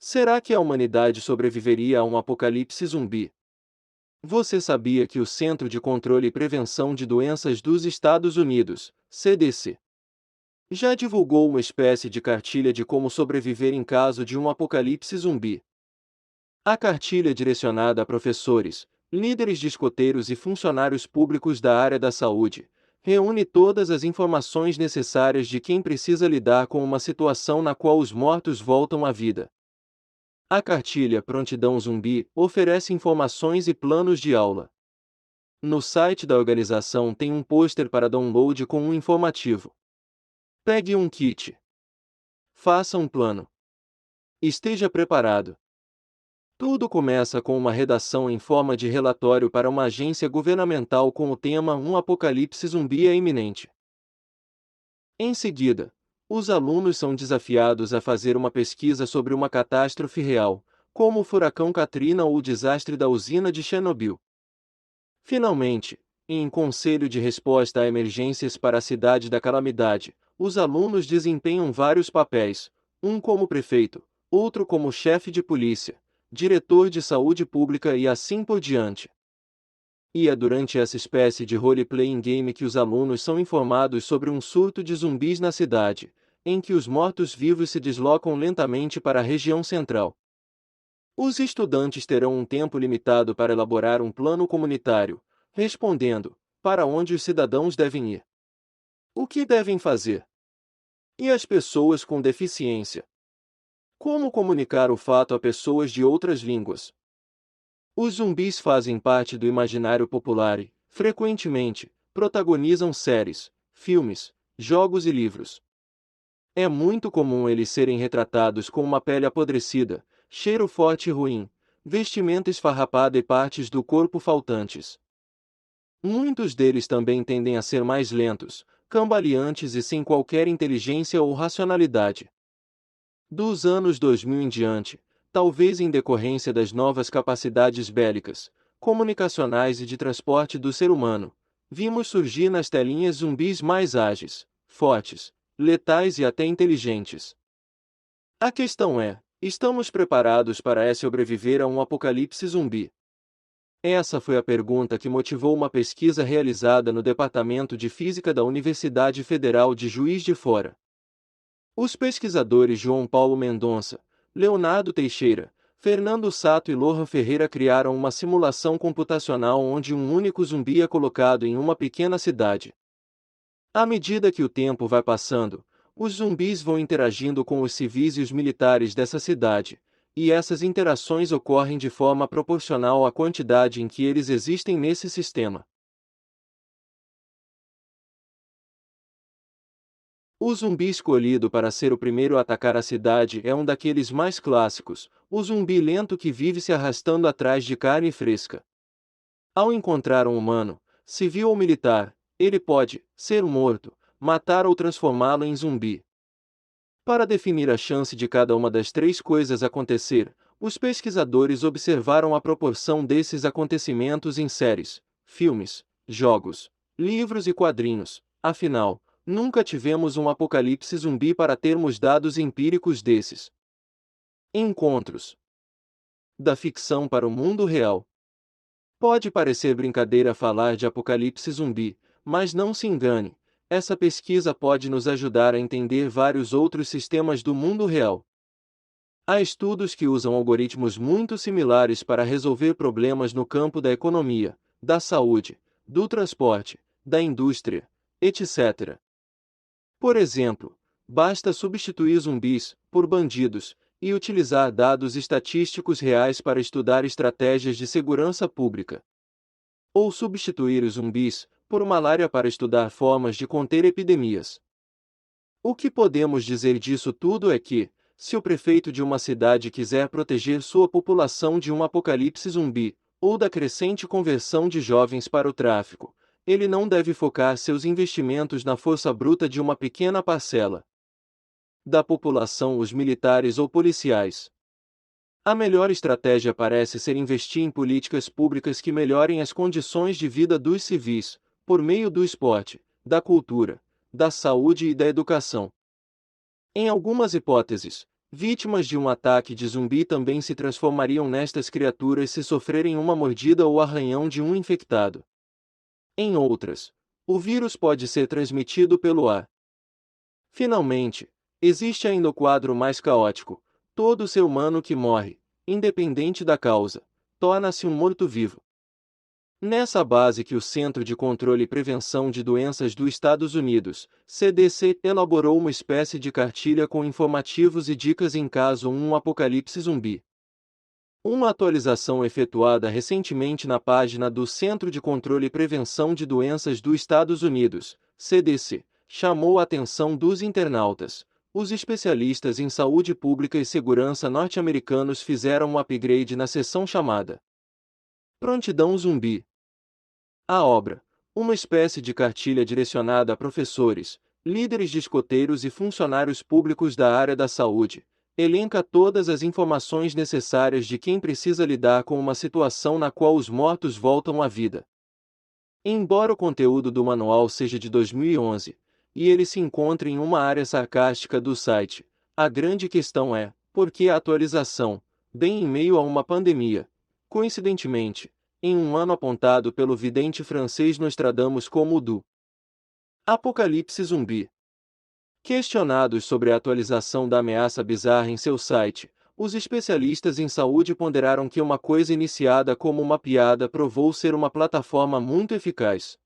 Será que a humanidade sobreviveria a um apocalipse zumbi? Você sabia que o Centro de Controle e Prevenção de Doenças dos Estados Unidos, CDC, já divulgou uma espécie de cartilha de como sobreviver em caso de um apocalipse zumbi? A cartilha, direcionada a professores, líderes de escoteiros e funcionários públicos da área da saúde, reúne todas as informações necessárias de quem precisa lidar com uma situação na qual os mortos voltam à vida. A cartilha Prontidão Zumbi oferece informações e planos de aula. No site da organização tem um pôster para download com um informativo. Pegue um kit. Faça um plano. Esteja preparado. Tudo começa com uma redação em forma de relatório para uma agência governamental com o tema Um apocalipse zumbi é iminente. Em seguida, os alunos são desafiados a fazer uma pesquisa sobre uma catástrofe real, como o furacão Katrina ou o desastre da usina de Chernobyl. Finalmente, em conselho de resposta a emergências para a cidade da calamidade, os alunos desempenham vários papéis, um como prefeito, outro como chefe de polícia, diretor de saúde pública e assim por diante. E é durante essa espécie de role-playing game que os alunos são informados sobre um surto de zumbis na cidade, em que os mortos-vivos se deslocam lentamente para a região central. Os estudantes terão um tempo limitado para elaborar um plano comunitário, respondendo: para onde os cidadãos devem ir? O que devem fazer? E as pessoas com deficiência? Como comunicar o fato a pessoas de outras línguas? Os zumbis fazem parte do imaginário popular e, frequentemente, protagonizam séries, filmes, jogos e livros. É muito comum eles serem retratados com uma pele apodrecida, cheiro forte e ruim, vestimenta esfarrapada e partes do corpo faltantes. Muitos deles também tendem a ser mais lentos, cambaleantes e sem qualquer inteligência ou racionalidade. Dos anos 2000 em diante, talvez em decorrência das novas capacidades bélicas, comunicacionais e de transporte do ser humano, vimos surgir nas telinhas zumbis mais ágeis, fortes, letais e até inteligentes. A questão é: estamos preparados para sobreviver a um apocalipse zumbi? Essa foi a pergunta que motivou uma pesquisa realizada no Departamento de Física da Universidade Federal de Juiz de Fora. Os pesquisadores João Paulo Mendonça, Leonardo Teixeira, Fernando Sato e Lohan Ferreira criaram uma simulação computacional onde um único zumbi é colocado em uma pequena cidade. À medida que o tempo vai passando, os zumbis vão interagindo com os civis e os militares dessa cidade, e essas interações ocorrem de forma proporcional à quantidade em que eles existem nesse sistema. O zumbi escolhido para ser o primeiro a atacar a cidade é um daqueles mais clássicos, o zumbi lento que vive se arrastando atrás de carne fresca. Ao encontrar um humano, civil ou militar, ele pode ser morto, matar ou transformá-lo em zumbi. Para definir a chance de cada uma das três coisas acontecer, os pesquisadores observaram a proporção desses acontecimentos em séries, filmes, jogos, livros e quadrinhos. Afinal, nunca tivemos um apocalipse zumbi para termos dados empíricos desses encontros. Da ficção para o mundo real. Pode parecer brincadeira falar de apocalipse zumbi, mas não se engane, essa pesquisa pode nos ajudar a entender vários outros sistemas do mundo real. Há estudos que usam algoritmos muito similares para resolver problemas no campo da economia, da saúde, do transporte, da indústria, etc. Por exemplo, basta substituir zumbis por bandidos e utilizar dados estatísticos reais para estudar estratégias de segurança pública. Ou substituir os zumbis por malária para estudar formas de conter epidemias. O que podemos dizer disso tudo é que, se o prefeito de uma cidade quiser proteger sua população de um apocalipse zumbi, ou da crescente conversão de jovens para o tráfico, ele não deve focar seus investimentos na força bruta de uma pequena parcela da população, os militares ou policiais. A melhor estratégia parece ser investir em políticas públicas que melhorem as condições de vida dos civis, por meio do esporte, da cultura, da saúde e da educação. Em algumas hipóteses, Vítimas de um ataque de zumbi também se transformariam nestas criaturas se sofrerem uma mordida ou arranhão de um infectado. Em outras, o vírus pode ser transmitido pelo ar. Finalmente, existe ainda o quadro mais caótico: todo ser humano que morre, independente da causa, torna-se um morto-vivo. Nessa base que o Centro de Controle e Prevenção de Doenças dos Estados Unidos, CDC, elaborou uma espécie de cartilha com informativos e dicas em caso um apocalipse zumbi. Uma atualização efetuada recentemente na página do Centro de Controle e Prevenção de Doenças dos Estados Unidos, CDC, chamou a atenção dos internautas. Os especialistas em saúde pública e segurança norte-americanos fizeram um upgrade na seção chamada Prontidão Zumbi. A obra, uma espécie de cartilha direcionada a professores, líderes de escoteiros e funcionários públicos da área da saúde, elenca todas as informações necessárias de quem precisa lidar com uma situação na qual os mortos voltam à vida. Embora o conteúdo do manual seja de 2011, e ele se encontre em uma área sarcástica do site, a grande questão é, por que a atualização, bem em meio a uma pandemia? Coincidentemente, em um ano apontado pelo vidente francês Nostradamus como o do Apocalipse Zumbi. Questionados sobre a atualização da ameaça bizarra em seu site, os especialistas em saúde ponderaram que uma coisa iniciada como uma piada provou ser uma plataforma muito eficaz.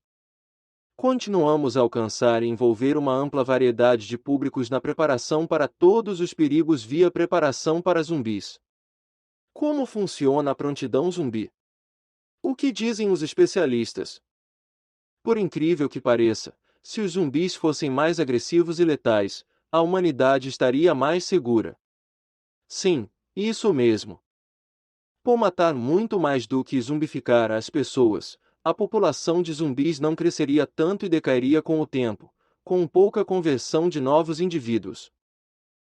Continuamos a alcançar e envolver uma ampla variedade de públicos na preparação para todos os perigos via preparação para zumbis. Como funciona a prontidão zumbi? O que dizem os especialistas? Por incrível que pareça, se os zumbis fossem mais agressivos e letais, a humanidade estaria mais segura. Sim, isso mesmo. Por matar muito mais do que zumbificar as pessoas, a população de zumbis não cresceria tanto e decairia com o tempo, com pouca conversão de novos indivíduos.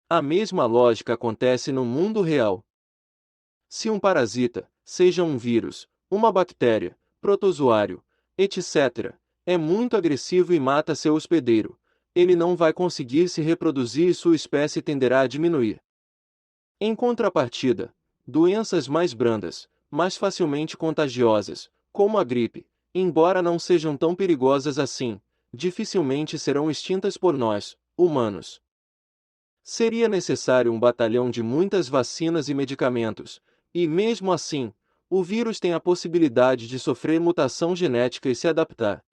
A mesma lógica acontece no mundo real. Se um parasita, seja um vírus, uma bactéria, protozoário, etc., é muito agressivo e mata seu hospedeiro, ele não vai conseguir se reproduzir e sua espécie tenderá a diminuir. Em contrapartida, doenças mais brandas, mais facilmente contagiosas, como a gripe, embora não sejam tão perigosas assim, dificilmente serão extintas por nós, humanos. Seria necessário um batalhão de muitas vacinas e medicamentos, e mesmo assim, o vírus tem a possibilidade de sofrer mutação genética e se adaptar.